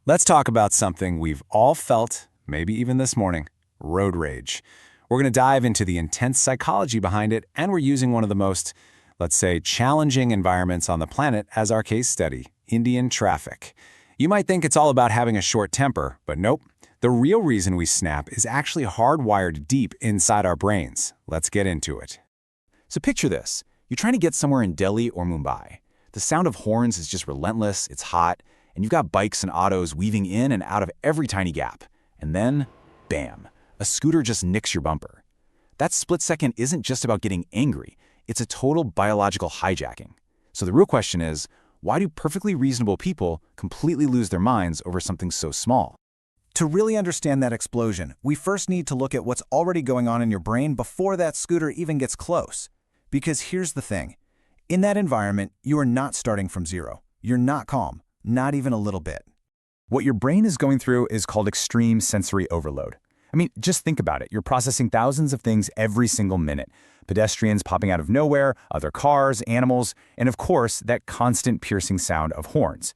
Let's talk about something we've all felt, maybe even this morning, road rage. We're going to dive into the intense psychology behind it, and we're using one of the most, let's say, challenging environments on the planet as our case study, Indian traffic. You might think it's all about having a short temper, but nope. The real reason we snap is actually hardwired deep inside our brains. Let's get into it. So picture this. You're trying to get somewhere in Delhi or Mumbai. The sound of horns is just relentless, it's hot, and you've got bikes and autos weaving in and out of every tiny gap. And then, bam, a scooter just nicks your bumper. That split second isn't just about getting angry, it's a total biological hijacking. So the real question is, why do perfectly reasonable people completely lose their minds over something so small? To really understand that explosion, we first need to look at what's already going on in your brain before that scooter even gets close. Because here's the thing. In that environment, you are not starting from zero. You're not calm, not even a little bit. What your brain is going through is called extreme sensory overload. I mean, just think about it. You're processing thousands of things every single minute. Pedestrians popping out of nowhere, other cars, animals, and of course, that constant piercing sound of horns.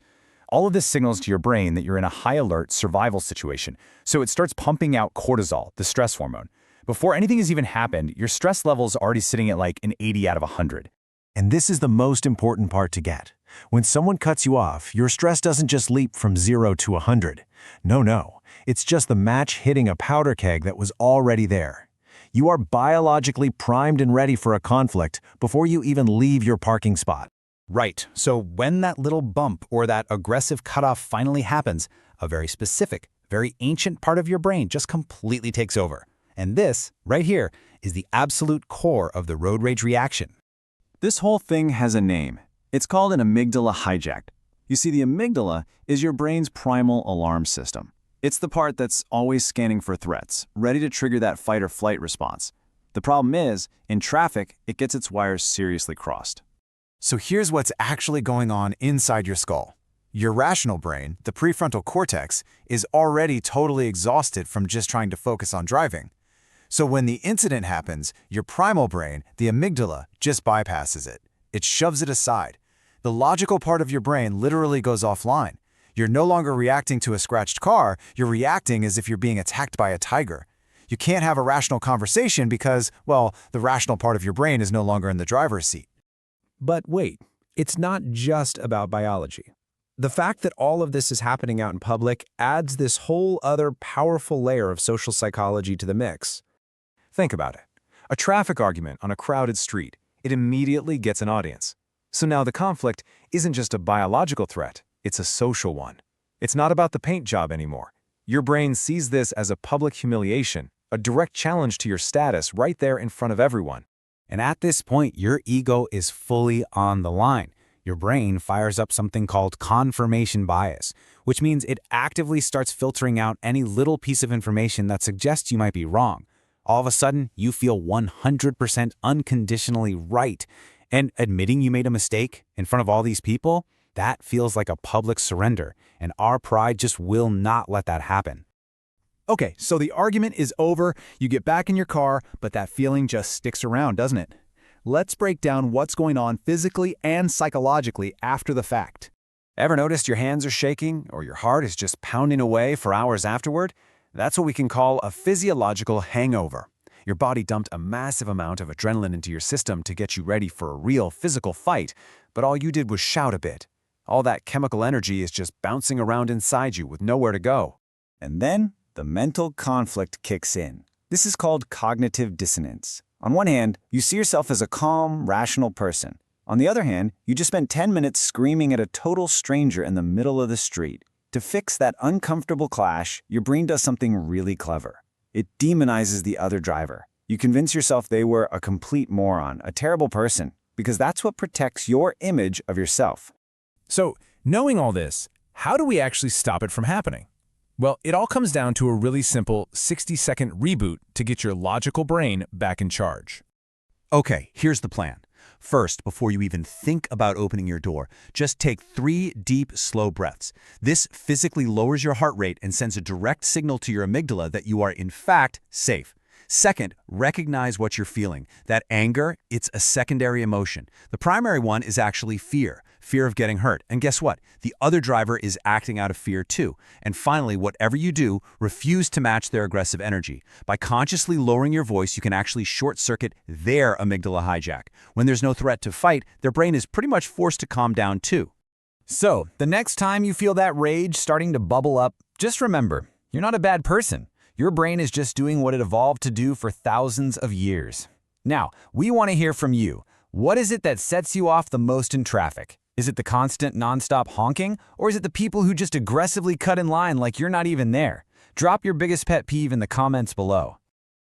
All of this signals to your brain that you're in a high-alert survival situation, so it starts pumping out cortisol, the stress hormone. Before anything has even happened, your stress level's already sitting at like an 80 out of 100. And this is the most important part to get. When someone cuts you off, your stress doesn't just leap from 0 to 100. No. It's just the match hitting a powder keg that was already there. You are biologically primed and ready for a conflict before you even leave your parking spot. Right, so when that little bump or that aggressive cutoff finally happens, a very specific, very ancient part of your brain just completely takes over. And this, right here, is the absolute core of the road rage reaction. This whole thing has a name. It's called an amygdala hijack. You see, the amygdala is your brain's primal alarm system. It's the part that's always scanning for threats, ready to trigger that fight or flight response. The problem is, in traffic, it gets its wires seriously crossed. So here's what's actually going on inside your skull. Your rational brain, the prefrontal cortex, is already totally exhausted from just trying to focus on driving. So when the incident happens, your primal brain, the amygdala, just bypasses it. It shoves it aside. The logical part of your brain literally goes offline. You're no longer reacting to a scratched car, you're reacting as if you're being attacked by a tiger. You can't have a rational conversation because, well, the rational part of your brain is no longer in the driver's seat. But wait, it's not just about biology. The fact that all of this is happening out in public adds this whole other powerful layer of social psychology to the mix. Think about it. A traffic argument on a crowded street, it immediately gets an audience. So now the conflict isn't just a biological threat, it's a social one. It's not about the paint job anymore. Your brain sees this as a public humiliation, a direct challenge to your status right there in front of everyone. And at this point, your ego is fully on the line. Your brain fires up something called confirmation bias, which means it actively starts filtering out any little piece of information that suggests you might be wrong. All of a sudden, you feel 100% unconditionally right. And admitting you made a mistake in front of all these people, that feels like a public surrender, and our pride just will not let that happen. Okay, so the argument is over, you get back in your car, but that feeling just sticks around, doesn't it? Let's break down what's going on physically and psychologically after the fact. Ever noticed your hands are shaking or your heart is just pounding away for hours afterward? That's what we can call a physiological hangover. Your body dumped a massive amount of adrenaline into your system to get you ready for a real physical fight, but all you did was shout a bit. All that chemical energy is just bouncing around inside you with nowhere to go. And then the mental conflict kicks in. This is called cognitive dissonance. On one hand, you see yourself as a calm, rational person. On the other hand, you just spent 10 minutes screaming at a total stranger in the middle of the street. To fix that uncomfortable clash, your brain does something really clever. It demonizes the other driver. You convince yourself they were a complete moron, a terrible person, because that's what protects your image of yourself. So, knowing all this, how do we actually stop it from happening? Well, it all comes down to a really simple 60-second reboot to get your logical brain back in charge. Okay, here's the plan. First, before you even think about opening your door, just take 3 deep, slow breaths. This physically lowers your heart rate and sends a direct signal to your amygdala that you are, in fact, safe. Second, recognize what you're feeling. That anger, it's a secondary emotion. The primary one is actually fear. Fear of getting hurt. And guess what? The other driver is acting out of fear too. And finally, whatever you do, refuse to match their aggressive energy. By consciously lowering your voice, you can actually short-circuit their amygdala hijack. When there's no threat to fight, their brain is pretty much forced to calm down too. So, the next time you feel that rage starting to bubble up, just remember, you're not a bad person. Your brain is just doing what it evolved to do for thousands of years. Now, we want to hear from you. What is it that sets you off the most in traffic? Is it the constant nonstop honking, or is it the people who just aggressively cut in line like you're not even there? Drop your biggest pet peeve in the comments below.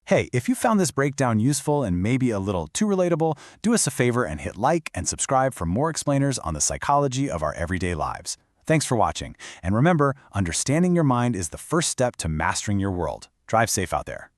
Hey, if you found this breakdown useful and maybe a little too relatable, do us a favor and hit like and subscribe for more explainers on the psychology of our everyday lives. Thanks for watching, and remember, understanding your mind is the first step to mastering your world. Drive safe out there.